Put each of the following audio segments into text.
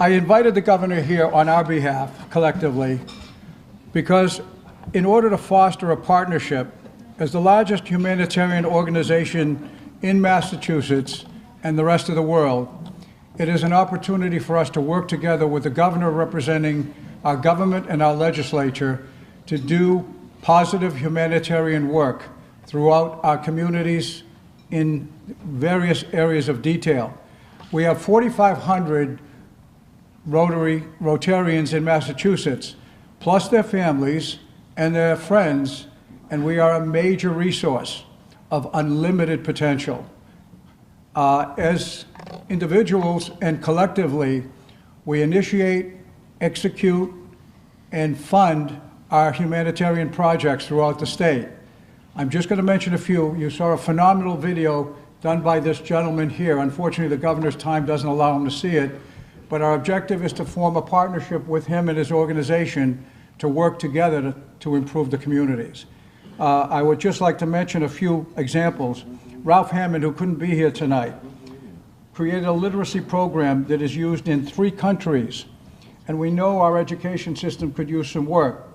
I invited the governor here on our behalf, collectively, because in order to foster a partnership, as the largest humanitarian organization in Massachusetts and the rest of the world, it is an opportunity for us to work together with the governor representing our government and our legislature to do positive humanitarian work throughout our communities in various areas of detail. We have 4,500 Rotarians in Massachusetts, plus their families and their friends, and we are a major resource of unlimited potential. As individuals and collectively, we initiate, execute, and fund our humanitarian projects throughout the state. I'm just going to mention a few. You saw a phenomenal video done by this gentleman here. Unfortunately, the governor's time doesn't allow him to see it, but our objective is to form a partnership with him and his organization to work together to improve the communities. I would just like to mention a few examples. Ralph Hammond, who couldn't be here tonight, created a literacy program that is used in 3 countries, and we know our education system could use some work.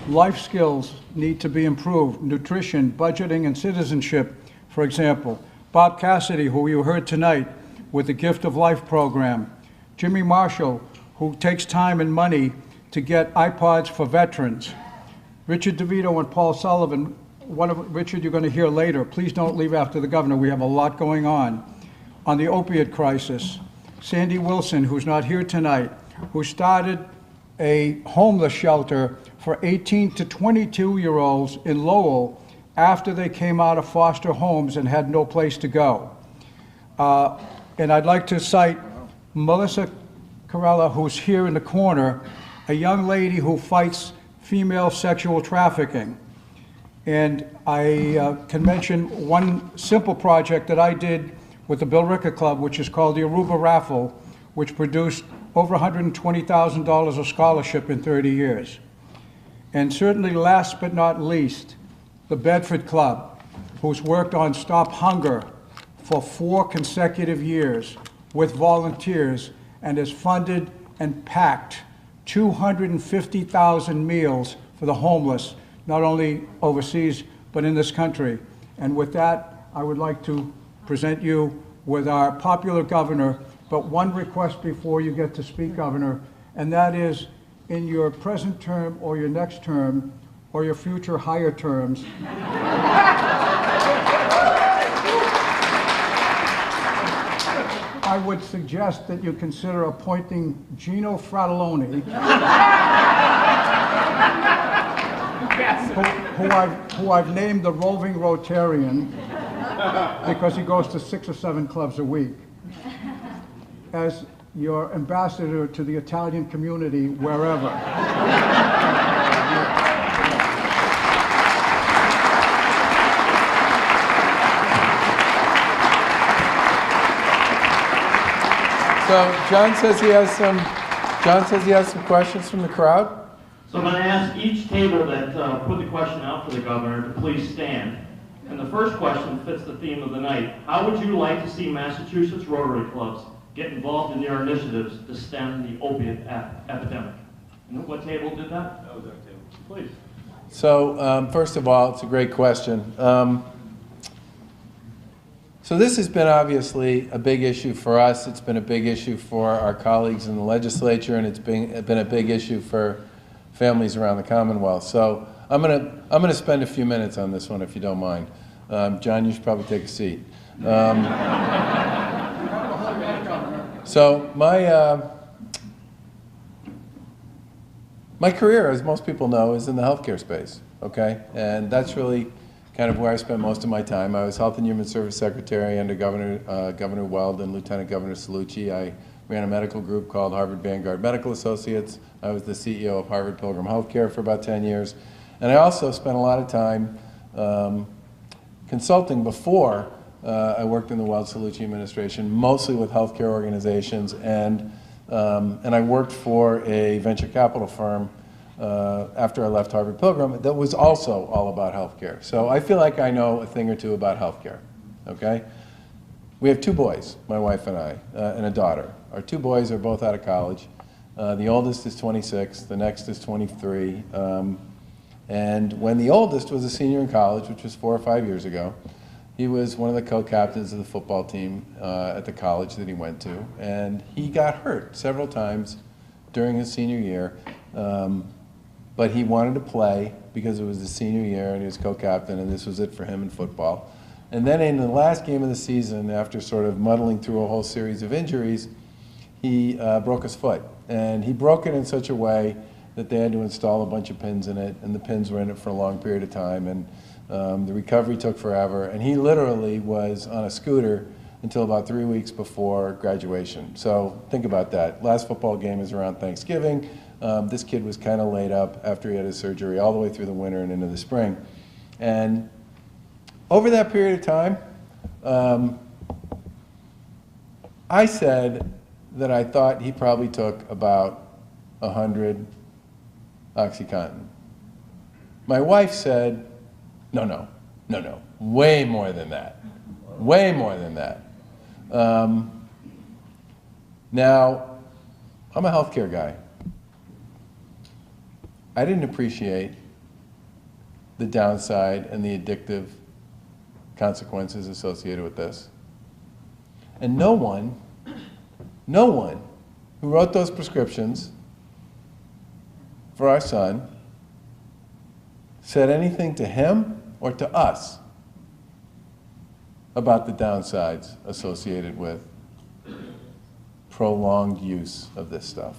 Life skills need to be improved, nutrition, budgeting, and citizenship, for example. Bob Cassidy, who you heard tonight, with the Gift of Life program. Jimmy Marshall, who takes time and money to get iPods for veterans. Richard DeVito and Paul Sullivan, Richard you're going to hear later. Please don't leave after the governor. We have a lot going on the opiate crisis. Sandy Wilson, who's not here tonight, who started a homeless shelter for 18 to 22-year-olds in Lowell after they came out of foster homes and had no place to go. And I'd like to cite Melissa Carella, who's here in the corner, a young lady who fights female sexual trafficking. And I can mention one simple project that I did with the Rotary Club, which is called the Aruba Raffle, which produced over $120,000 of scholarship in 30 years. And certainly last but not least, the Bedford Club, who's worked on Stop Hunger for 4 consecutive years with volunteers and has funded and packed 250,000 meals for the homeless, not only overseas, but in this country. And with that, I would like to present you with our popular governor, but one request before you get to speak, Governor, and that is, in your present term or your next term or your future higher terms, I would suggest that you consider appointing Gino Fratelloni, who I've named the roving Rotarian because he goes to 6 or 7 clubs a week, as your ambassador to the Italian community wherever. So John says he has some questions from the crowd. So I'm going to ask each table that put the question out for the governor to please stand. And the first question fits the theme of the night. How would you like to see Massachusetts Rotary Clubs get involved in their initiatives to stem the opiate epidemic? And what table did that? That was our table. Please. So first of all, it's a great question. So this has been obviously a big issue for us. It's been a big issue for our colleagues in the legislature, and it's been a big issue for families around the Commonwealth. So I'm gonna spend a few minutes on this one, if you don't mind. John, you should probably take a seat. So my career, as most people know, is in the healthcare space. Okay, and that's really kind of where I spent most of my time. I was Health and Human Service Secretary under Governor Weld and Lieutenant Governor Cellucci. I ran a medical group called Harvard Vanguard Medical Associates. I was the CEO of Harvard Pilgrim Healthcare for about 10 years. And I also spent a lot of time consulting before I worked in the Weld-Cellucci administration, mostly with healthcare organizations, and I worked for a venture capital firm after I left Harvard Pilgrim that was also all about healthcare. So I feel like I know a thing or two about healthcare, okay? We have 2 boys, my wife and I, and a daughter. Our two boys are both out of college. The oldest is 26, the next is 23. And when the oldest was a senior in college, which was 4 or 5 years ago, he was one of the co-captains of the football team at the college that he went to. And he got hurt several times during his senior year. But he wanted to play because it was his senior year and he was co-captain, and this was it for him in football. And then in the last game of the season, after sort of muddling through a whole series of injuries, he broke his foot. And he broke it in such a way that they had to install a bunch of pins in it, and the pins were in it for a long period of time, and the recovery took forever. And he literally was on a scooter until about 3 weeks before graduation. So think about that. Last football game is around Thanksgiving. This kid was kind of laid up after he had his surgery all the way through the winter and into the spring. And over that period of time, I said that I thought he probably took about 100 OxyContin. My wife said, no, way more than that. Way more than that. Now, I'm a healthcare guy. I didn't appreciate the downside and the addictive consequences associated with this. And no one who wrote those prescriptions for our son said anything to him or to us about the downsides associated with prolonged use of this stuff.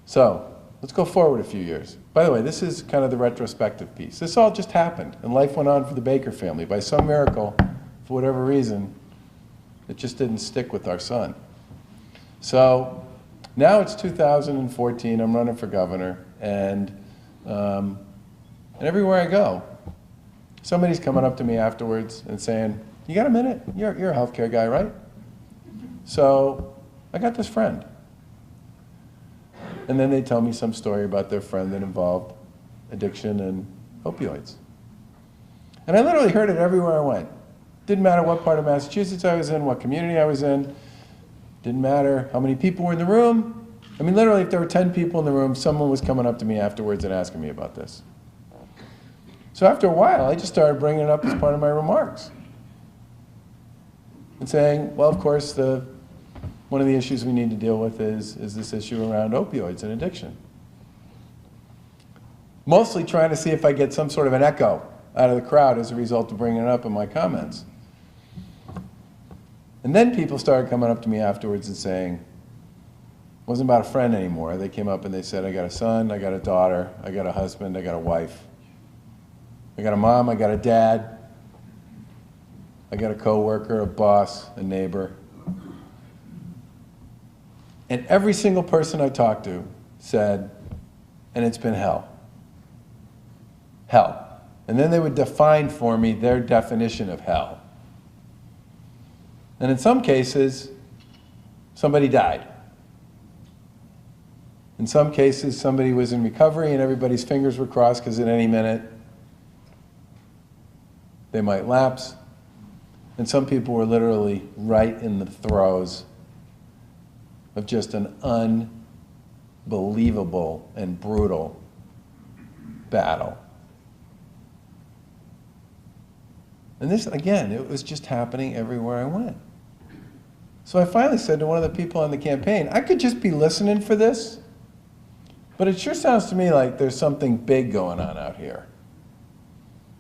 So, let's go forward a few years. By the way, this is kind of the retrospective piece. This all just happened, and life went on for the Baker family. By some miracle, for whatever reason, it just didn't stick with our son. So now it's 2014, I'm running for governor, and everywhere I go, somebody's coming up to me afterwards and saying, you got a minute? You're a healthcare guy, right? So I got this friend. And then they tell me some story about their friend that involved addiction and opioids. And I literally heard it everywhere I went. Didn't matter what part of Massachusetts I was in, what community I was in. Didn't matter how many people were in the room. I mean, literally, if there were 10 people in the room, someone was coming up to me afterwards and asking me about this. So after a while, I just started bringing it up as part of my remarks. And saying, well, of course, one of the issues we need to deal with is this issue around opioids and addiction. Mostly trying to see if I get some sort of an echo out of the crowd as a result of bringing it up in my comments. And then people started coming up to me afterwards and saying, it wasn't about a friend anymore. They came up and they said, I got a son, I got a daughter, I got a husband, I got a wife. I got a mom, I got a dad, I got a coworker, a boss, a neighbor. And every single person I talked to said, and it's been hell. Hell. And then they would define for me their definition of hell. And in some cases, somebody died. In some cases, somebody was in recovery and everybody's fingers were crossed because at any minute they might lapse. And some people were literally right in the throes of just an unbelievable and brutal battle. And this, again, it was just happening everywhere I went. So I finally said to one of the people on the campaign, I could just be listening for this, but it sure sounds to me like there's something big going on out here.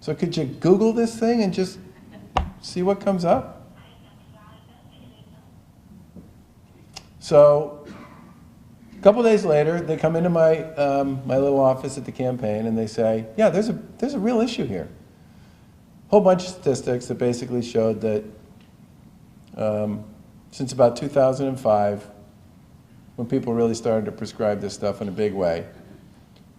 So could you Google this thing and just see what comes up? So a couple days later, they come into my my little office at the campaign and they say, yeah, there's a real issue here. Whole bunch of statistics that basically showed that since about 2005, when people really started to prescribe this stuff in a big way,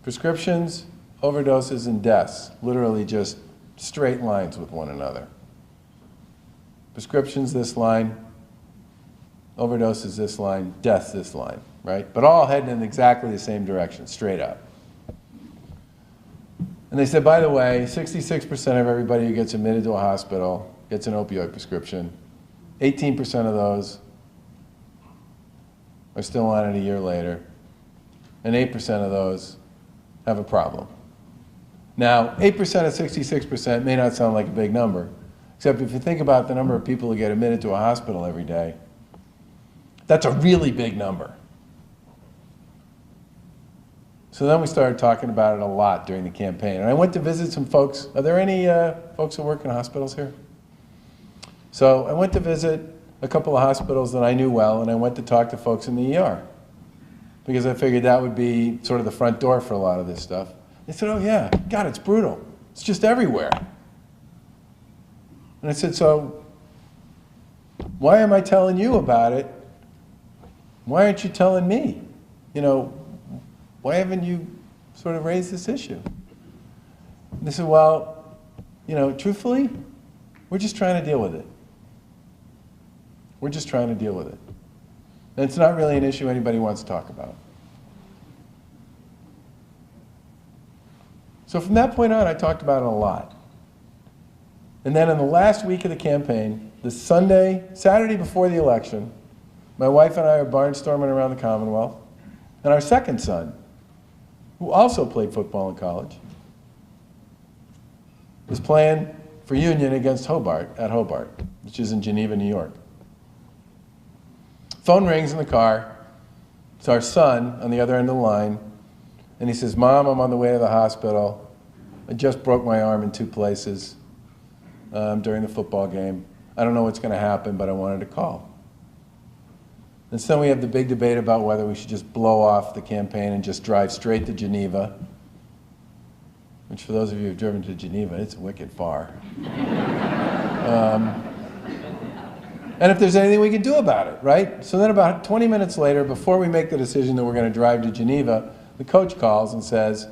prescriptions, overdoses, and deaths literally just straight lines with one another. Prescriptions this line, overdoses this line, deaths this line, right? But all heading in exactly the same direction, straight up. And they said, by the way, 66% of everybody who gets admitted to a hospital gets an opioid prescription. 18% of those are still on it a year later, and 8% of those have a problem. Now, 8% of 66% may not sound like a big number, except if you think about the number of people who get admitted to a hospital every day, that's a really big number. So then we started talking about it a lot during the campaign. And I went to visit some folks. Are there any folks who work in hospitals here? So I went to visit a couple of hospitals that I knew well, and I went to talk to folks in the ER, because I figured that would be sort of the front door for a lot of this stuff. They said, oh yeah, God, it's brutal. It's just everywhere. And I said, so why am I telling you about it? Why aren't you telling me? You know, why haven't you sort of raised this issue? And they said, well, you know, truthfully, we're just trying to deal with it. We're just trying to deal with it. And it's not really an issue anybody wants to talk about. So from that point on, I talked about it a lot. And then in the last week of the campaign, the Saturday before the election, my wife and I are barnstorming around the Commonwealth, and our second son, who also played football in college, was playing for Union against Hobart, at Hobart, which is in Geneva, New York. Phone rings in the car. It's our son on the other end of the line, and he says, Mom, I'm on the way to the hospital. I just broke my arm in 2 places during the football game. I don't know what's going to happen, but I wanted to call. And so we have the big debate about whether we should just blow off the campaign and just drive straight to Geneva, which for those of you who've driven to Geneva, it's wicked far. And if there's anything we can do about it, right? So then about 20 minutes later, before we make the decision that we're going to drive to Geneva, the coach calls and says,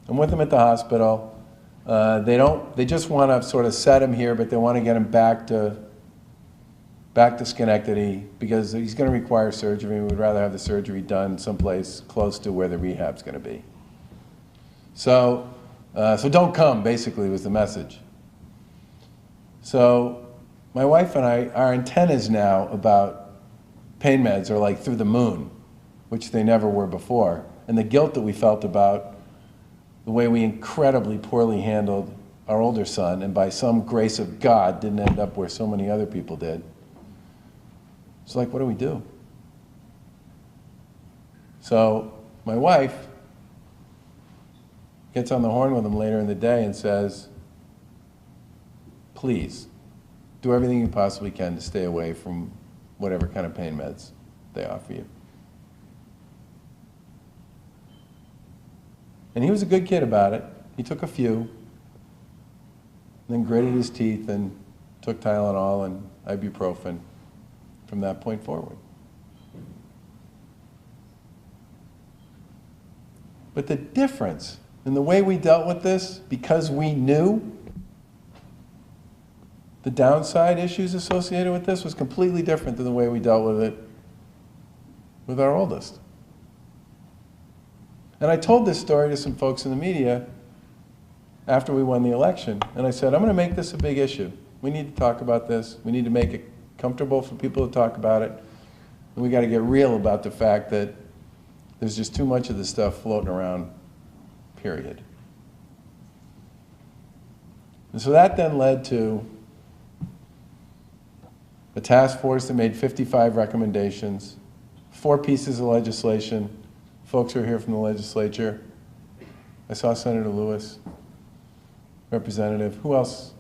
I'm with him at the hospital. They just want to sort of set him here, but they want to get him back to Schenectady because he's going to require surgery. We'd rather have the surgery done someplace close to where the rehab's going to be. So don't come, basically, was the message. So my wife and I, our antennas now about pain meds are like through the moon, which they never were before. And the guilt that we felt about the way we incredibly poorly handled our older son, and by some grace of God didn't end up where so many other people did. It's like, what do we do? So my wife gets on the horn with him later in the day and says, please, do everything you possibly can to stay away from whatever kind of pain meds they offer you. And he was a good kid about it. He took a few, then gritted his teeth and took Tylenol and ibuprofen from that point forward. But the difference in the way we dealt with this, because we knew the downside issues associated with this, was completely different than the way we dealt with it with our oldest. And I told this story to some folks in the media after we won the election. And I said, I'm going to make this a big issue. We need to talk about this. We need to make it comfortable for people to talk about it. And we got to get real about the fact that there's just too much of this stuff floating around, period. And so that then led to a task force that made 55 recommendations, 4 pieces of legislation. Folks who are here from the legislature. I saw Senator Lewis, Representative. Who else?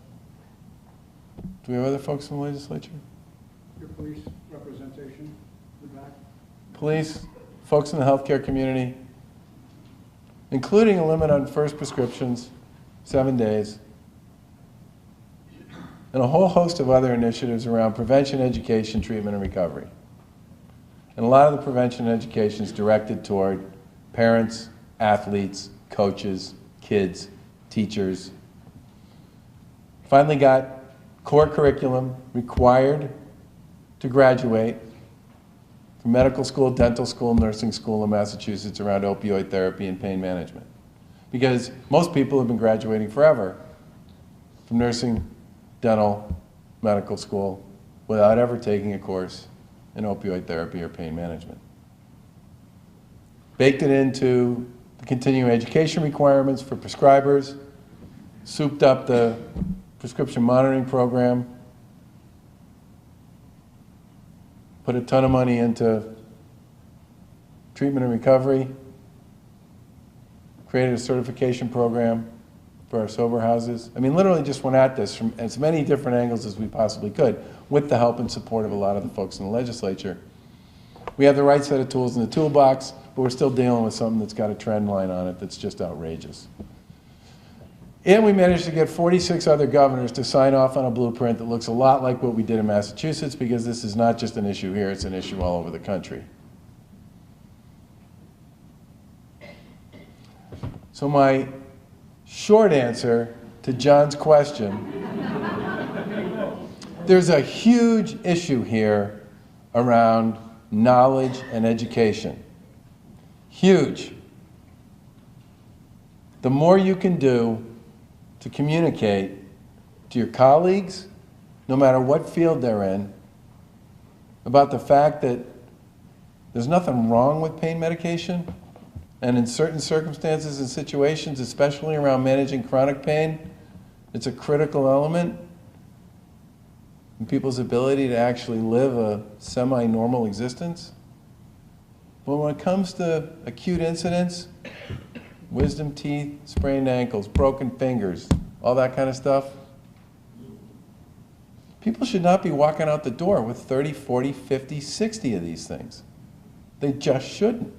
Do we have other folks from the legislature? Your police representation, the back. Police, folks in the healthcare community, including a limit on first prescriptions, 7 days, and a whole host of other initiatives around prevention, education, treatment, and recovery. And a lot of the prevention and education is directed toward parents, athletes, coaches, kids, teachers. Finally got core curriculum required to graduate from medical school, dental school, nursing school in Massachusetts around opioid therapy and pain management. Because most people have been graduating forever from nursing, dental, medical school without ever taking a course in opioid therapy or pain management. baked it into the continuing education requirements for prescribers, souped up the prescription monitoring program, put a ton of money into treatment and recovery, created a certification program for our sober houses. I mean, literally just went at this from as many different angles as we possibly could, with the help and support of a lot of the folks in the legislature. We have the right set of tools in the toolbox, but we're still dealing with something that's got a trend line on it that's just outrageous. And we managed to get 46 other governors to sign off on a blueprint that looks a lot like what we did in Massachusetts, because this is not just an issue here, it's an issue all over the country. So my short answer to John's question, there's a huge issue here around knowledge and education. Huge. The more you can do to communicate to your colleagues, no matter what field they're in, about the fact that there's nothing wrong with pain medication, and in certain circumstances and situations, especially around managing chronic pain, it's a critical element in people's ability to actually live a semi-normal existence. But when it comes to acute incidents, wisdom teeth, sprained ankles, broken fingers, all that kind of stuff, people should not be walking out the door with 30, 40, 50, 60 of these things. They just shouldn't.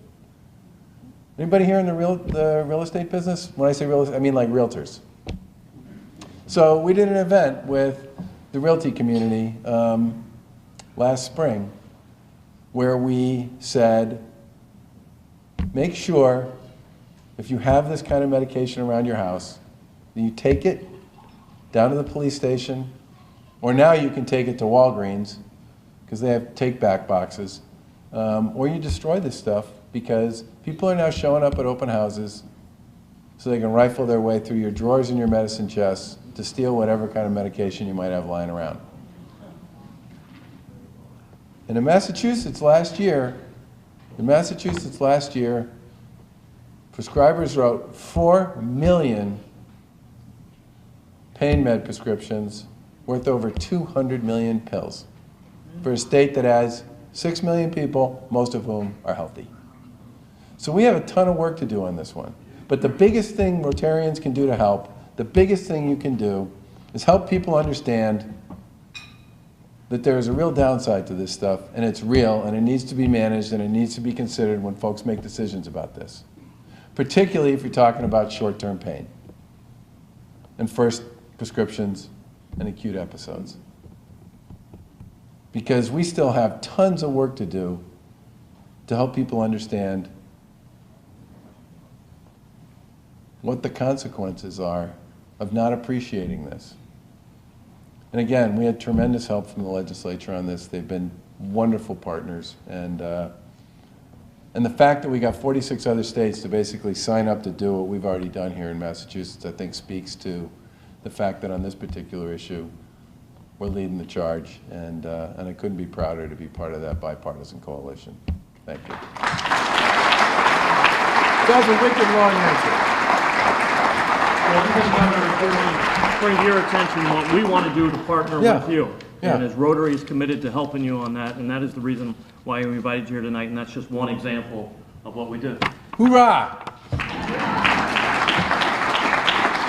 Anybody here in the real estate business? When I say real estate, I mean like realtors. So we did an event with the realty community last spring where we said, make sure if you have this kind of medication around your house, that you take it down to the police station, or now you can take it to Walgreens, because they have take-back boxes, or you destroy this stuff, because people are now showing up at open houses so they can rifle their way through your drawers and your medicine chests to steal whatever kind of medication you might have lying around. And in Massachusetts last year, prescribers wrote 4 million pain med prescriptions worth over 200 million pills for a state that has 6 million people, most of whom are healthy. So we have a ton of work to do on this one. But the biggest thing Rotarians can do to help, the biggest thing you can do, is help people understand that there is a real downside to this stuff, and it's real, and it needs to be managed, and it needs to be considered when folks make decisions about this. Particularly if you're talking about short-term pain and first prescriptions and acute episodes. Because we still have tons of work to do to help people understand what the consequences are of not appreciating this. And again, we had tremendous help from the legislature on this. They've been wonderful partners. And the fact that we got 46 other states to basically sign up to do what we've already done here in Massachusetts, I think speaks to the fact that on this particular issue, we're leading the charge. And I couldn't be prouder to be part of that bipartisan coalition. Thank you. That was a wicked long answer. Well, I'm bring to your attention what we want to do to partner with you. Yeah. And as Rotary is committed to helping you on that, and that is the reason why we invited you here tonight, and that's just one example of what we do. Hoorah!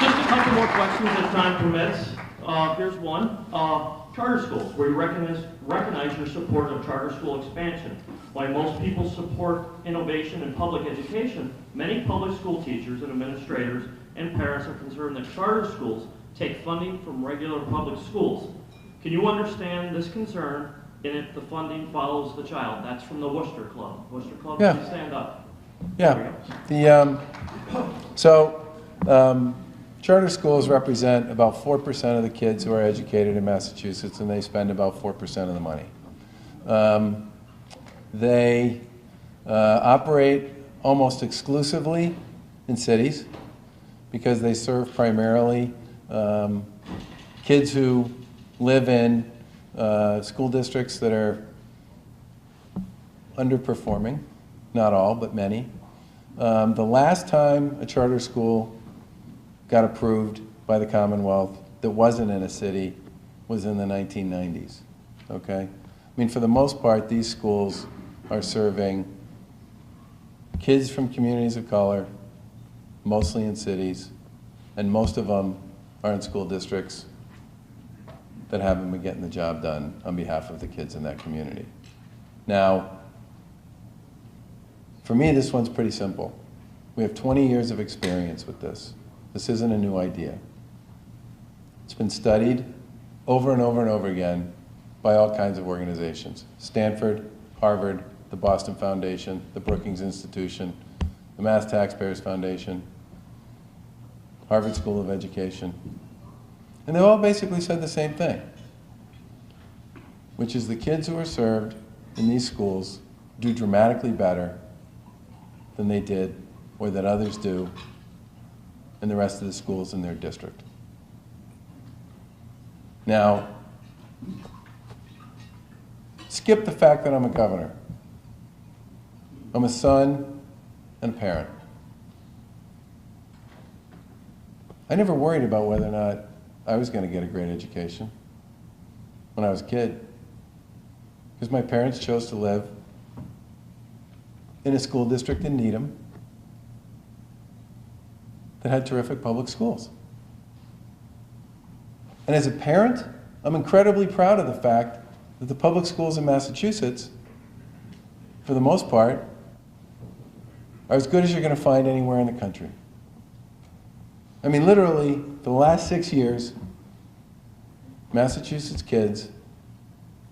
Just a couple more questions as time permits. Here's one. Charter schools, where you recognize your support of charter school expansion. While most people support innovation in public education, many public school teachers and administrators and parents are concerned that charter schools take funding from regular public schools. Can you understand this concern and if the funding follows the child? That's from the Worcester Club. Worcester Club, Yeah. please stand up. Yeah. Charter schools represent about 4% of the kids who are educated in Massachusetts, and they spend about 4% of the money. They operate almost exclusively in cities because they serve primarily kids who live in school districts that are underperforming, not all, but many. The last time a charter school got approved by the Commonwealth that wasn't in a city was in the 1990s, okay? I mean, for the most part, these schools are serving kids from communities of color, mostly in cities, and most of them are in school districts that haven't been getting the job done on behalf of the kids in that community. Now, for me, this one's pretty simple. We have 20 years of experience with this. This isn't a new idea. It's been studied over and over and over again by all kinds of organizations. Stanford, Harvard, the Boston Foundation, the Brookings Institution, the Mass Taxpayers Foundation, Harvard School of Education. And they all basically said the same thing, which is the kids who are served in these schools do dramatically better than they did or that others do in the rest of the schools in their district. Now, skip the fact that I'm a governor. I'm a son and a parent. I never worried about whether or not I was going to get a great education when I was a kid, because my parents chose to live in a school district in Needham that had terrific public schools. And as a parent, I'm incredibly proud of the fact that the public schools in Massachusetts, for the most part, are as good as you're going to find anywhere in the country. I mean, literally, for the last 6 years, Massachusetts kids,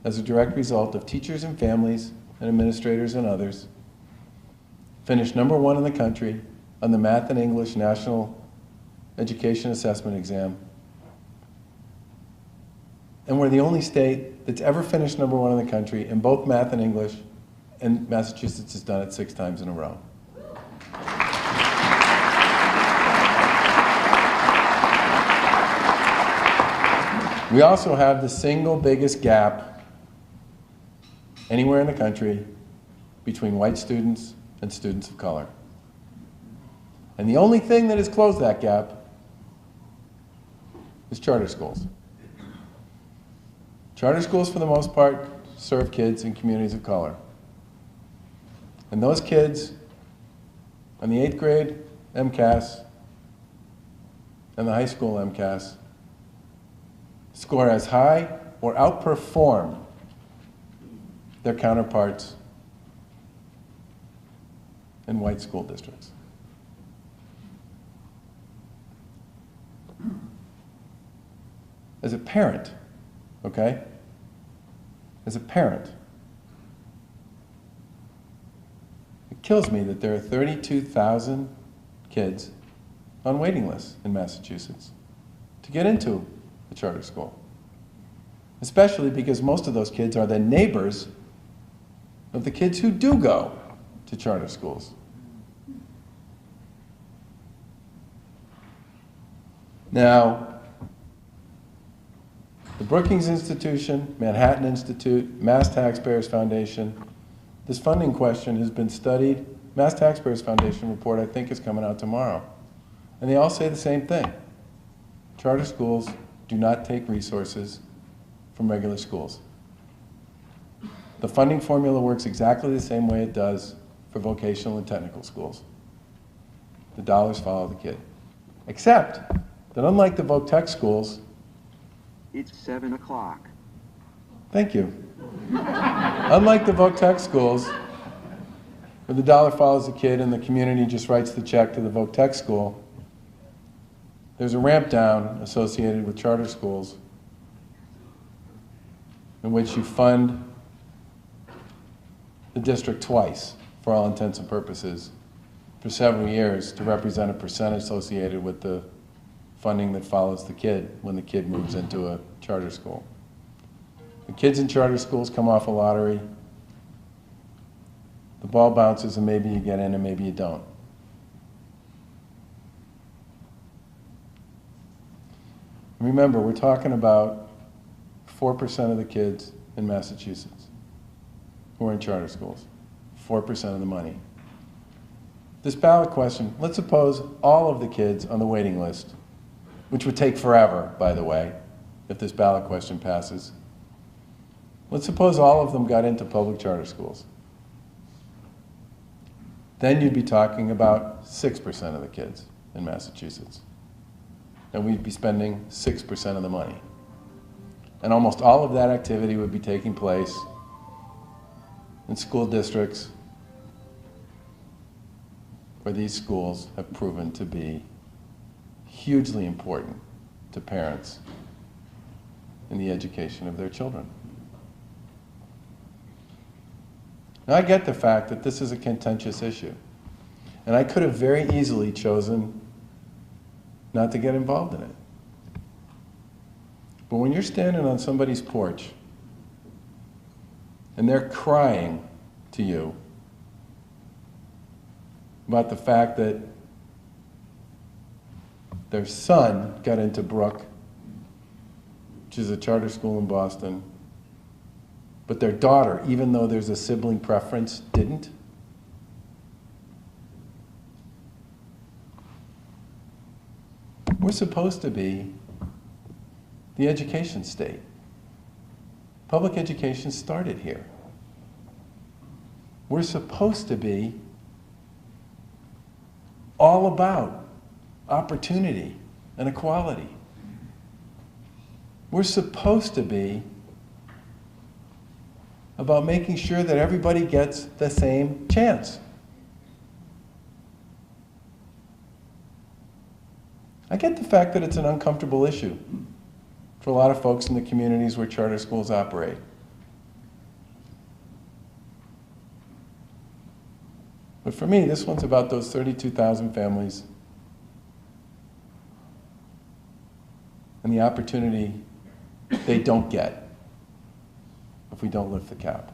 as a direct result of teachers and families and administrators and others, finished #1 in the country on the Math and English National Education Assessment Exam. And we're the only state that's ever finished #1 in the country in both math and English, and Massachusetts has done it 6 times in a row. We also have the single biggest gap anywhere in the country between white students and students of color. And the only thing that has closed that gap is charter schools. Charter schools, for the most part, serve kids in communities of color. And those kids on the 8th grade MCAS and the high school MCAS score as high or outperform their counterparts in white school districts. As a parent, okay? As a parent, it kills me that there are 32,000 kids on waiting lists in Massachusetts to get into a charter school. Especially because most of those kids are the neighbors of the kids who do go to charter schools. Now, the Brookings Institution, Manhattan Institute, Mass Taxpayers Foundation, this funding question has been studied. Mass Taxpayers Foundation report, I think, is coming out tomorrow. And they all say the same thing. Charter schools do not take resources from regular schools. The funding formula works exactly the same way it does for vocational and technical schools. The dollars follow the kid. Except that unlike the voc tech schools, it's 7 o'clock. Thank you. Unlike the voc tech schools, where the dollar follows the kid and the community just writes the check to the voc tech school, there's a ramp down associated with charter schools in which you fund the district twice, for all intents and purposes, for several years to represent a percent associated with the funding that follows the kid when the kid moves into a charter school. The kids in charter schools come off a lottery. The ball bounces and maybe you get in and maybe you don't. Remember, we're talking about 4% of the kids in Massachusetts who are in charter schools. 4% of the money. this ballot question, let's suppose all of the kids on the waiting list, which would take forever, by the way, if this ballot question passes. Let's suppose all of them got into public charter schools. Then you'd be talking about 6% of the kids in Massachusetts. And we'd be spending 6% of the money. And almost all of that activity would be taking place in school districts where these schools have proven to be hugely important to parents in the education of their children. Now, I get the fact that this is a contentious issue, and I could have very easily chosen not to get involved in it. But when you're standing on somebody's porch and they're crying to you about the fact that their son got into Brook, which is a charter school in Boston, but their daughter, even though there's a sibling preference, didn't. We're supposed to be the education state. Public education started here. We're supposed to be all about opportunity and equality. We're supposed to be about making sure that everybody gets the same chance. I get the fact that it's an uncomfortable issue for a lot of folks in the communities where charter schools operate. But for me, this one's about those 32,000 families and the opportunity they don't get if we don't lift the cap.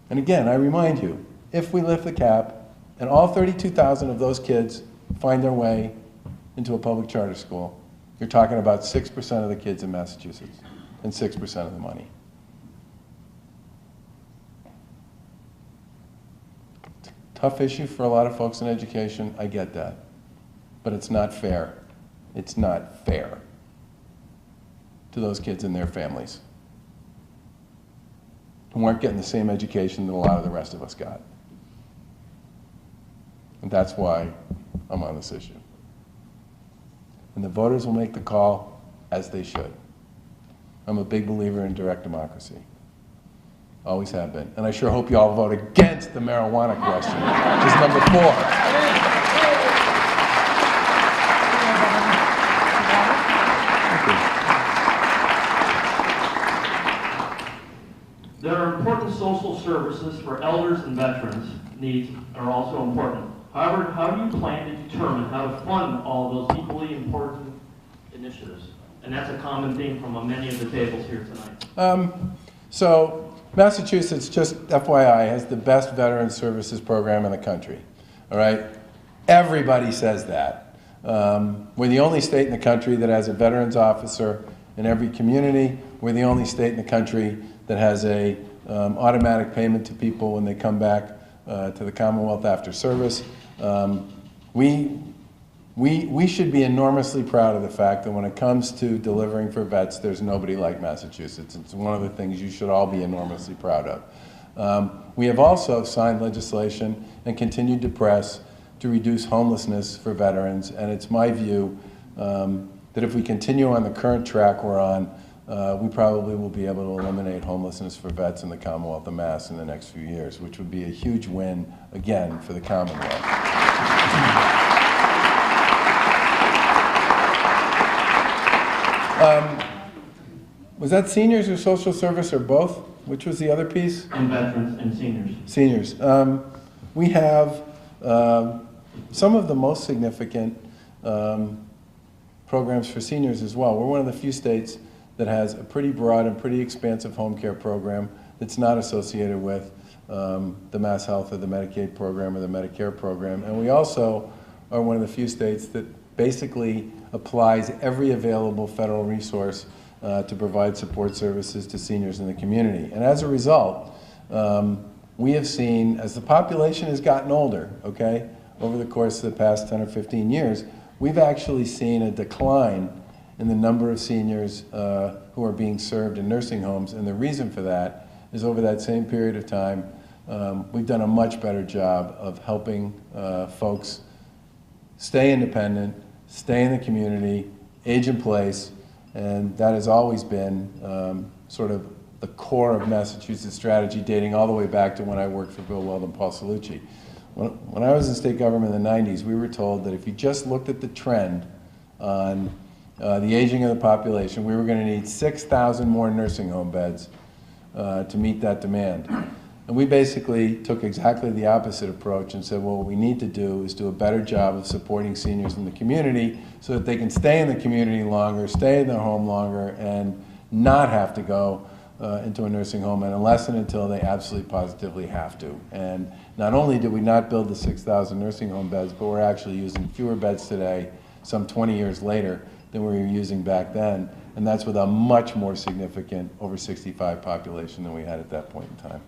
And again, I remind you, if we lift the cap and all 32,000 of those kids find their way into a public charter school, you're talking about 6% of the kids in Massachusetts and 6% of the money. Tough issue for a lot of folks in education, I get that. But it's not fair. It's not fair to those kids and their families who weren't getting the same education that a lot of the rest of us got. And that's why I'm on this issue. And the voters will make the call as they should. I'm a big believer in direct democracy. Always have been. And I sure hope you all vote against the marijuana question, which is number 4. There are important social services for elders and veterans. Needs are also important. However, how do you plan to determine how to fund all those equally important initiatives? And that's a common theme from many of the tables here tonight. So Massachusetts, just FYI, has the best veteran services program in the country. All right? Everybody says that. We're the only state in the country that has a veterans officer in every community. We're the only state in the country that has a automatic payment to people when they come back to the Commonwealth after service. We should be enormously proud of the fact that when it comes to delivering for vets, there's nobody like Massachusetts. It's one of the things you should all be enormously proud of. We have also signed legislation and continued to press to reduce homelessness for veterans, and it's my view that if we continue on the current track we're on, we probably will be able to eliminate homelessness for vets in the Commonwealth of Mass in the next few years, which would be a huge win, again, for the Commonwealth. Was that seniors or social service or both? Which was the other piece? And veterans and seniors. Seniors. We have some of the most significant programs for seniors as well. We're one of the few states that has a pretty broad and pretty expansive home care program that's not associated with the Mass Health or the Medicaid program or the Medicare program. And we also are one of the few states that basically applies every available federal resource to provide support services to seniors in the community. And as a result, we have seen, as the population has gotten older, okay, over the course of the past 10 or 15 years, we've actually seen a decline in the number of seniors who are being served in nursing homes. And the reason for that is over that same period of time, we've done a much better job of helping folks stay independent, stay in the community, age in place, and that has always been sort of the core of Massachusetts strategy, dating all the way back to when I worked for Bill Weld and Paul Salucci. When I was in state government in the 90s, we were told that if you just looked at the trend on the aging of the population, we were going to need 6,000 more nursing home beds to meet that demand. And we basically took exactly the opposite approach and said, well, what we need to do is do a better job of supporting seniors in the community so that they can stay in the community longer, stay in their home longer, and not have to go into a nursing home, and unless and until they absolutely positively have to. And not only did we not build the 6,000 nursing home beds, but we're actually using fewer beds today, some 20 years later, than we were using back then. And that's with a much more significant over 65 population than we had at that point in time.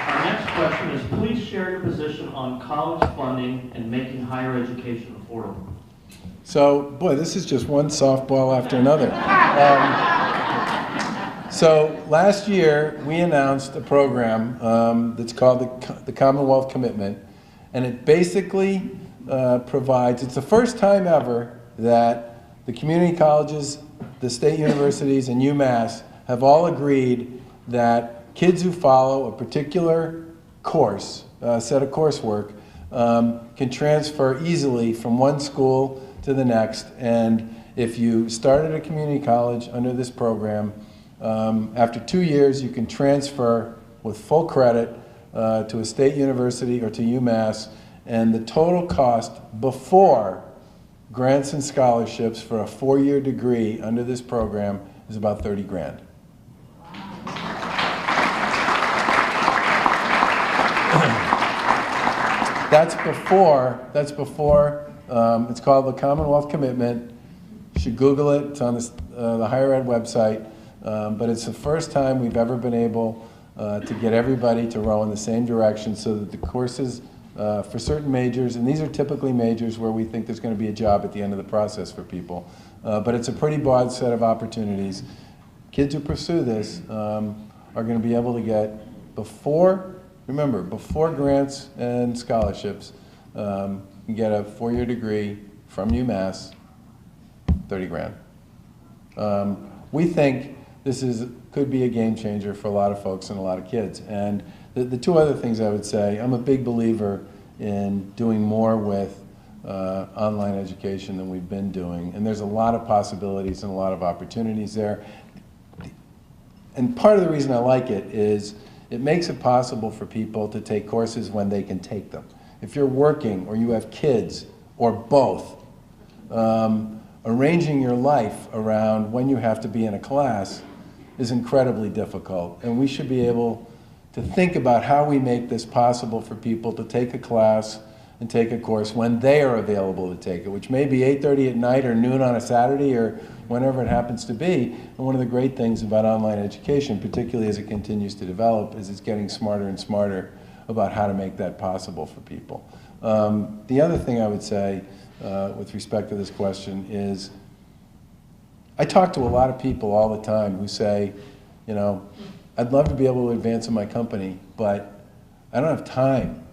Our next question is, please share your position on college funding and making higher education affordable. So, boy, this is just one softball after another. So last year, we announced a program that's called the Commonwealth Commitment, and it basically provides, it's the first time ever that the community colleges, the state universities, and UMass have all agreed that kids who follow a particular course, set of coursework, can transfer easily from one school to the next. And if you start at a community college under this program, after 2 years you can transfer with full credit to a state university or to UMass, and the total cost before grants and scholarships for a 4-year degree under this program is about 30 grand. That's before, it's called the Commonwealth Commitment. You should Google it, it's on the higher ed website. But it's the first time we've ever been able to get everybody to row in the same direction so that the courses for certain majors, and these are typically majors where we think there's going to be a job at the end of the process for people, but it's a pretty broad set of opportunities. Kids who pursue this are going to be able to get, remember, before grants and scholarships, you get a 4-year degree from UMass, 30 grand. We think this could be a game changer for a lot of folks and a lot of kids. And the two other things I would say, I'm a big believer in doing more with online education than we've been doing. And there's a lot of possibilities and a lot of opportunities there. And part of the reason I like it is it makes it possible for people to take courses when they can take them. If you're working or you have kids or both, arranging your life around when you have to be in a class is incredibly difficult. And we should be able to think about how we make this possible for people to take a class and take a course when they are available to take it, which may be 8:30 at night or noon on a Saturday or whenever it happens to be. And one of the great things about online education, particularly as it continues to develop, is it's getting smarter and smarter about how to make that possible for people. The other thing I would say with respect to this question is, I talk to a lot of people all the time who say, you know, I'd love to be able to advance in my company, but I don't have time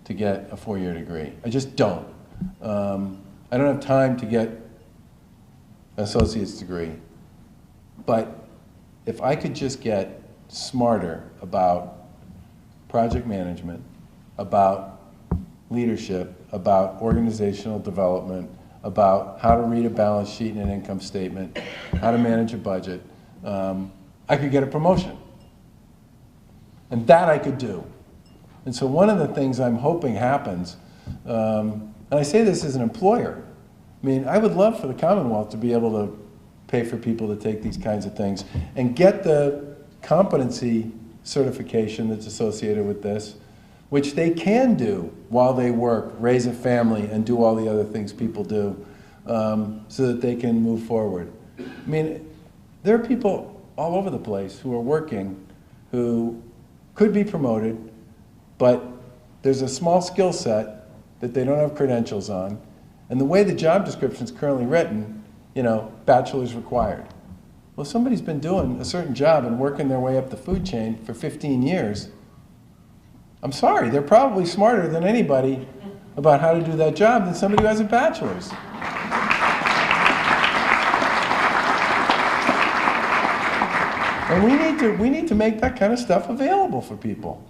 to get a 4-year degree. I just don't. I don't have time to get an associate's degree. But if I could just get smarter about project management, about leadership, about organizational development, about how to read a balance sheet and an income statement, how to manage a budget, I could get a promotion. And that I could do. And so one of the things I'm hoping happens, and I say this as an employer, I mean, I would love for the Commonwealth to be able to pay for people to take these kinds of things and get the competency certification that's associated with this, which they can do while they work, raise a family, and do all the other things people do, so that they can move forward. I mean, There are people all over the place who are working, who could be promoted, but there's a small skill set that they don't have credentials on, and the way the job description is currently written, you know, bachelor's required. Well, if somebody's been doing a certain job and working their way up the food chain for 15 years, I'm sorry, they're probably smarter than anybody about how to do that job than somebody who has a bachelor's. And we need to make that kind of stuff available for people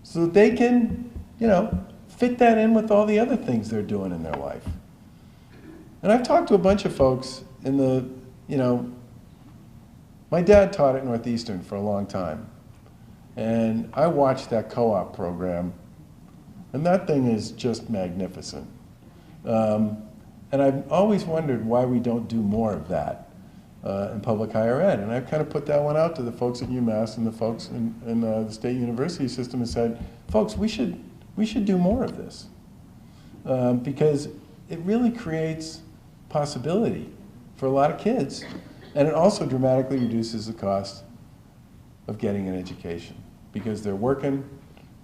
so that they can, you know, fit that in with all the other things they're doing in their life. And I've talked to a bunch of folks in the, you know, my dad taught at Northeastern for a long time. And I watched that co-op program, and that thing is just magnificent. And I've always wondered why we don't do more of that in public higher ed. And I've kind of put that one out to the folks at UMass and the folks in the state university system and said, folks, we should do more of this. Because it really creates possibility for a lot of kids. And it also dramatically reduces the cost of getting an education. Because they're working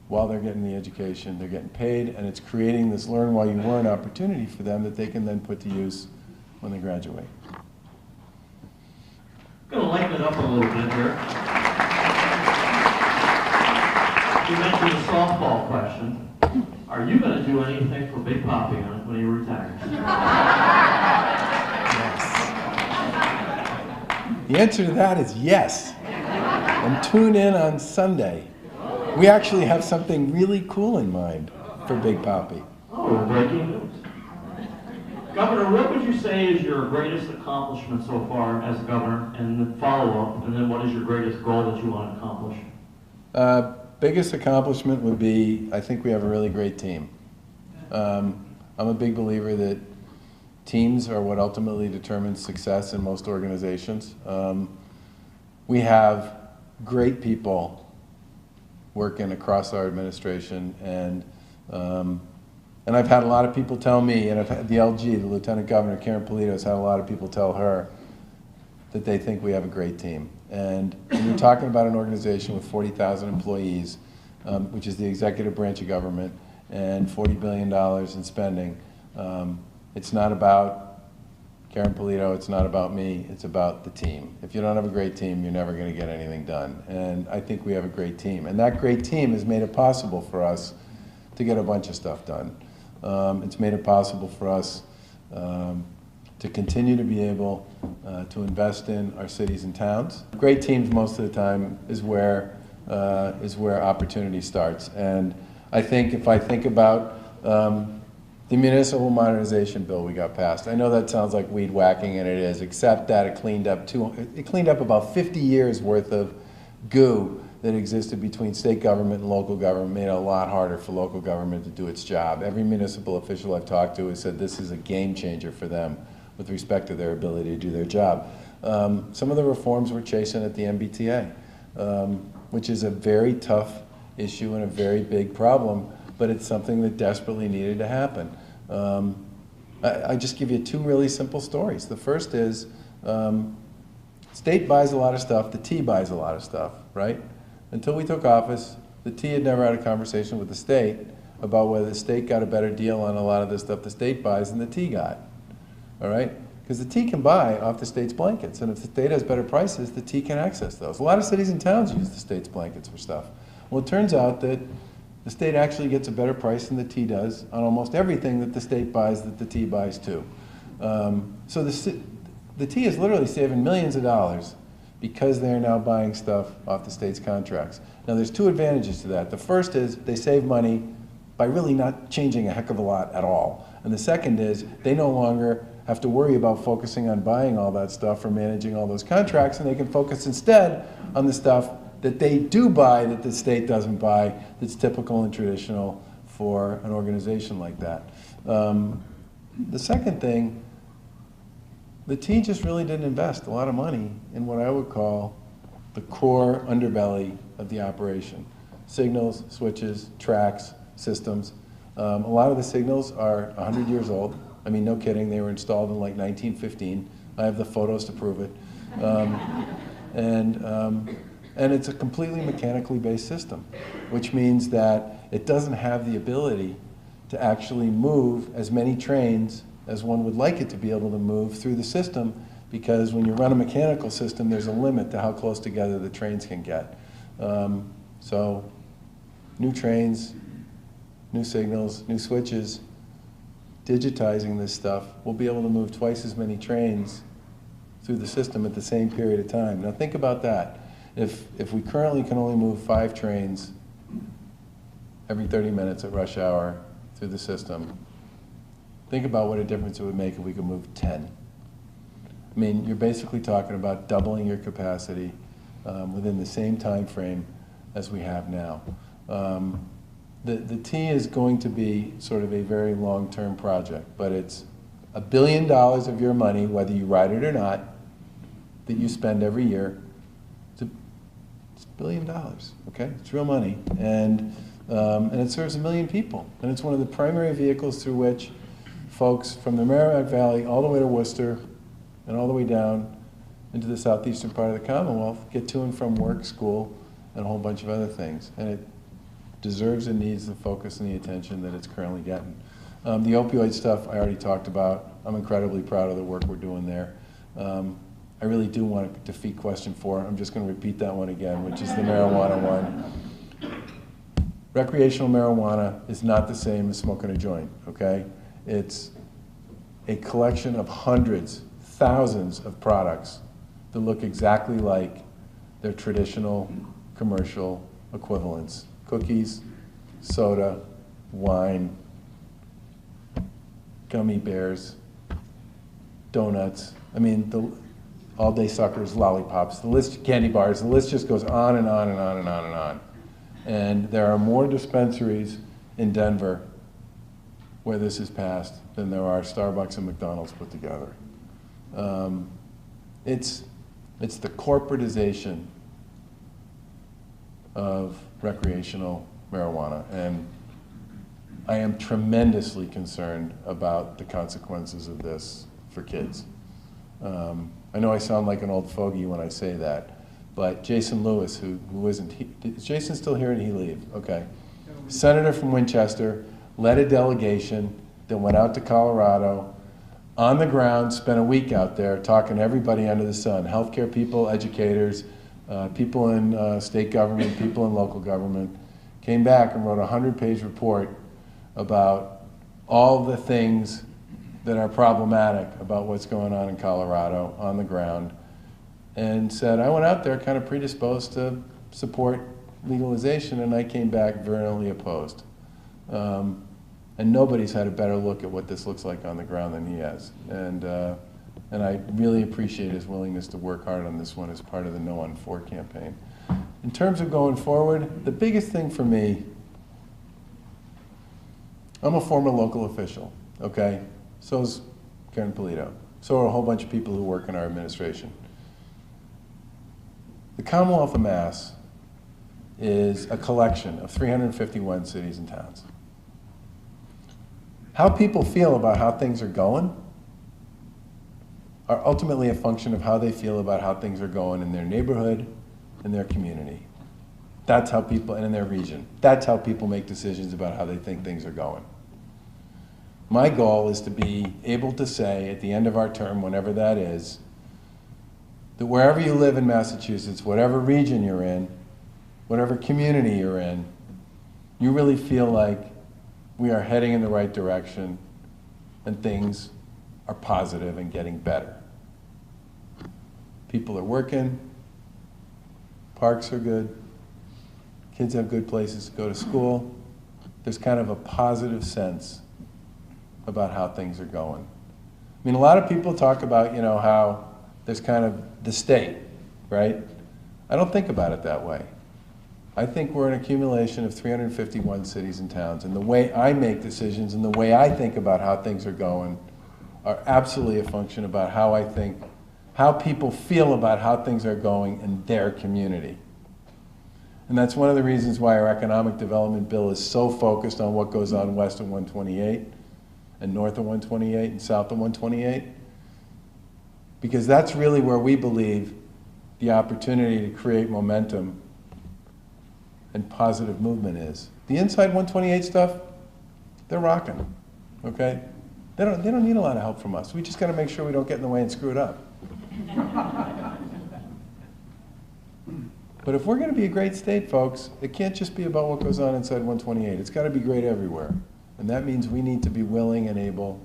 while they're getting the education, they're getting paid, and it's creating this learn while you learn opportunity for them that they can then put to use when they graduate. I'm going to lighten it up a little bit here. You mentioned the softball question. Are you going to do anything for Big Papi when he retires? Yes. The answer to that is yes. And tune in on Sunday. We actually have something really cool in mind for Big Papi. Oh, breaking news. Governor, what would you say is your greatest accomplishment so far as governor, and the follow-up, and then what is your greatest goal that you want to accomplish? Biggest accomplishment would be, I think we have a really great team. I'm a big believer that teams are what ultimately determines success in most organizations. We have great people working across our administration, and I've had a lot of people tell me, and I've had the LG, the Lieutenant Governor, Karen Polito, has had a lot of people tell her that they think we have a great team. And when you're talking about an organization with 40,000 employees, which is the executive branch of government, and $40 billion in spending, it's not about Karen Polito, it's not about me, it's about the team. If you don't have a great team, you're never going to get anything done. And I think we have a great team. And that great team has made it possible for us to get a bunch of stuff done. It's made it possible for us to continue to be able to invest in our cities and towns. Great teams most of the time is where opportunity starts. And I think if I think about the municipal modernization bill we got passed, I know that sounds like weed whacking, and it is, except that it cleaned up about 50 years worth of goo that existed between state government and local government, made it a lot harder for local government to do its job. Every municipal official I've talked to has said this is a game changer for them with respect to their ability to do their job. Some of the reforms we're chasing at the MBTA, which is a very tough issue and a very big problem, but it's something that desperately needed to happen. I just give you two really simple stories. The first is, state buys a lot of stuff, the T buys a lot of stuff, right? Until we took office, the T had never had a conversation with the state about whether the state got a better deal on a lot of the stuff the state buys than the T got, all right? Because the T can buy off the state's blankets, and if the state has better prices, the T can access those. A lot of cities and towns use the state's blankets for stuff. Well, it turns out that the state actually gets a better price than the T does on almost everything that the state buys that the T buys too. So the T is literally saving millions of dollars because they are now buying stuff off the state's contracts. Now there's two advantages to that. The first is they save money by really not changing a heck of a lot at all. And the second is they no longer have to worry about focusing on buying all that stuff or managing all those contracts, and they can focus instead on the stuff that they do buy that the state doesn't buy, that's typical and traditional for an organization like that. The second thing, the T just really didn't invest a lot of money in what I would call the core underbelly of the operation. Signals, switches, tracks, systems. A lot of the signals are 100 years old. I mean, no kidding, they were installed in like 1915. I have the photos to prove it. And it's a completely mechanically based system, which means that it doesn't have the ability to actually move as many trains as one would like it to be able to move through the system, because when you run a mechanical system, there's a limit to how close together the trains can get. So new trains, new signals, new switches, digitizing this stuff, we'll be able to move twice as many trains through the system at the same period of time. Now think about that. If we currently can only move 5 trains every 30 minutes at rush hour through the system, think about what a difference it would make if we could move 10. I mean, you're basically talking about doubling your capacity within the same time frame as we have now. The T is going to be sort of a very long-term project, but it's $1 billion of your money, whether you ride it or not, that you spend every year. It's $1 billion, okay? It's real money, and it serves 1 million people, and it's one of the primary vehicles through which folks from the Merrimack Valley all the way to Worcester and all the way down into the southeastern part of the Commonwealth get to and from work, school, and a whole bunch of other things. And it deserves and needs the focus and the attention that it's currently getting. The opioid stuff I already talked about. I'm incredibly proud of the work we're doing there. I really do want to defeat question 4. I'm just going to repeat that one again, which is the marijuana one. Recreational marijuana is not the same as smoking a joint, okay? It's a collection of hundreds, thousands of products that look exactly like their traditional commercial equivalents. Cookies, soda, wine, gummy bears, donuts. I mean, the all-day suckers, lollipops, the list, candy bars, the list just goes on and on and on and on and on. And there are more dispensaries in Denver where this is passed than there are Starbucks and McDonald's put together. It's the corporatization of recreational marijuana, and I am tremendously concerned about the consequences of this for kids. I know I sound like an old fogey when I say that, but Jason Lewis, who isn't, is Jason still here? Did he leave? Okay. Senator from Winchester, led a delegation that went out to Colorado, on the ground, spent a week out there talking to everybody under the sun, healthcare people, educators, people in state government, people in local government, came back and wrote a 100-page report about all the things that are problematic about what's going on in Colorado on the ground, and said, I went out there kind of predisposed to support legalization, and I came back virulently opposed. And nobody's had a better look at what this looks like on the ground than he has. And I really appreciate his willingness to work hard on this one as part of the No on 4 campaign. In terms of going forward, the biggest thing for me, I'm a former local official, okay? So's Karen Polito. So are a whole bunch of people who work in our administration. The Commonwealth of Mass is a collection of 351 cities and towns. How people feel about how things are going are ultimately a function of how they feel about how things are going in their neighborhood, in their community. That's how people, and in their region. That's how people make decisions about how they think things are going. My goal is to be able to say at the end of our term, whenever that is, that wherever you live in Massachusetts, whatever region you're in, whatever community you're in, you really feel like we are heading in the right direction and things are positive and getting better. People are working, parks are good, kids have good places to go to school. There's kind of a positive sense about how things are going. I mean, a lot of people talk about, you know, how there's kind of the state, right? I don't think about it that way. I think we're an accumulation of 351 cities and towns, and the way I make decisions and the way I think about how things are going are absolutely a function about how I think, how people feel about how things are going in their community. And that's one of the reasons why our economic development bill is so focused on what goes on west of 128 and north of 128 and south of 128. because that's really where we believe the opportunity to create momentum and positive movement is. The inside 128 stuff, they're rocking, okay? They don't need a lot of help from us. We just got to make sure we don't get in the way and screw it up. But if we're going to be a great state, folks, it can't just be about what goes on inside 128. It's got to be great everywhere. And that means we need to be willing and able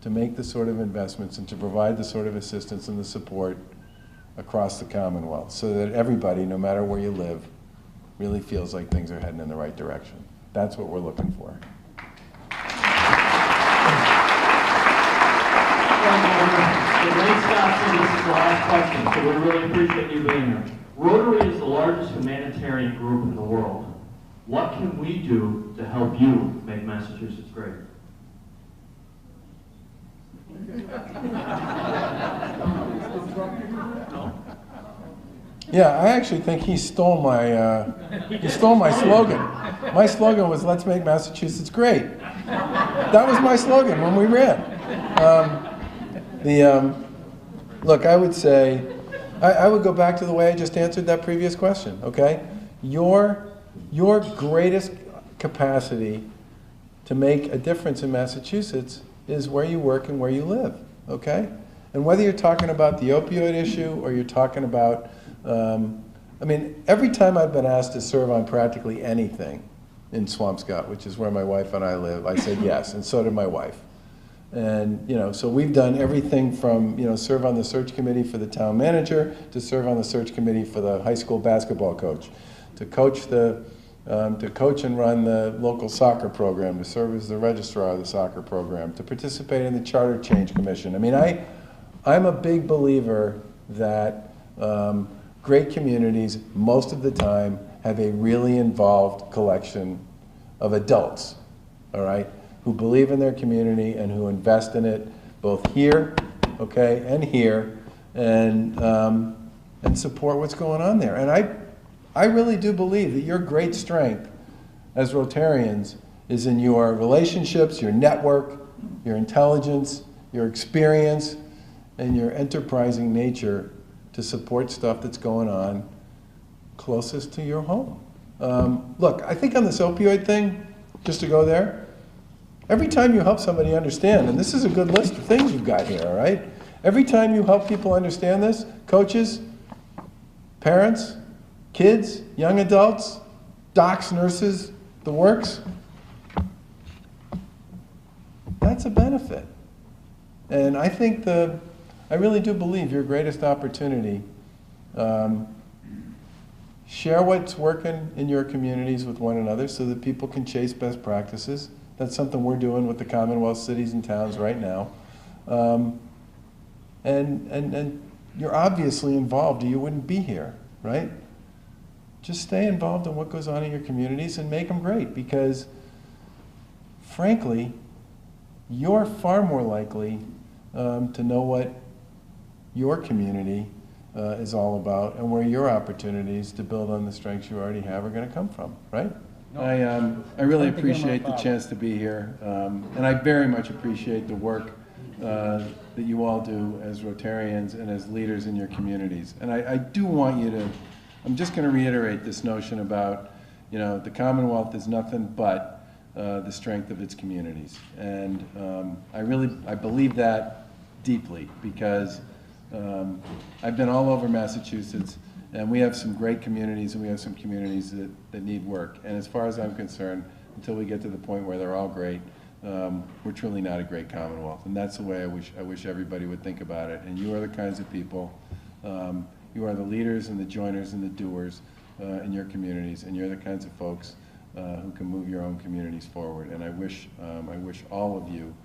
to make the sort of investments and to provide the sort of assistance and the support across the Commonwealth so that everybody, no matter where you live, really feels like things are heading in the right direction. That's what we're looking for. The great Scott said this is the last question, so we really appreciate you being here. Rotary is the largest humanitarian group in the world. What can we do to help you make Massachusetts great? Yeah, I actually think he stole my slogan. My slogan was "Let's make Massachusetts great." That was my slogan when we ran. Look, I would say, I would go back to the way I just answered that previous question. Okay, your greatest capacity to make a difference in Massachusetts is where you work and where you live. Okay, and whether you're talking about the opioid issue or you're talking about I mean, every time I've been asked to serve on practically anything in Swampscott, which is where my wife and I live, I said yes, and so did my wife. And, you know, so we've done everything from, you know, serve on the search committee for the town manager, to serve on the search committee for the high school basketball coach, to coach and run the local soccer program, to serve as the registrar of the soccer program, to participate in the charter change commission. I mean, I'm a big believer that great communities, most of the time, have a really involved collection of adults, all right, who believe in their community and who invest in it, both here, okay, and here, and support what's going on there. And I really do believe that your great strength as Rotarians is in your relationships, your network, your intelligence, your experience, and your enterprising nature to support stuff that's going on closest to your home. Look, I think on this opioid thing, just to go there, every time you help somebody understand, and this is a good list of things you've got here, all right? Every time you help people understand this, coaches, parents, kids, young adults, docs, nurses, the works, that's a benefit. And I think I really do believe your greatest opportunity, share what's working in your communities with one another so that people can chase best practices. That's something we're doing with the Commonwealth cities and towns right now. And you're obviously involved or you wouldn't be here, right? Just stay involved in what goes on in your communities and make them great, because frankly, you're far more likely to know what your community is all about and where your opportunities to build on the strengths you already have are going to come from, right? I really appreciate the chance to be here, and I very much appreciate the work that you all do as Rotarians and as leaders in your communities. And I do want you to, I'm just going to reiterate this notion about, you know, the Commonwealth is nothing but the strength of its communities. And I believe that deeply, because I've been all over Massachusetts, and we have some great communities, and we have some communities that need work. And as far as I'm concerned, until we get to the point where they're all great, we're truly not a great Commonwealth. And that's the way I wish everybody would think about it. And you are the kinds of people, you are the leaders and the joiners and the doers in your communities, and you're the kinds of folks who can move your own communities forward. And I wish all of you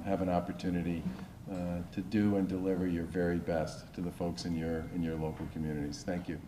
have an opportunity to do and deliver your very best to the folks in your local communities. Thank you.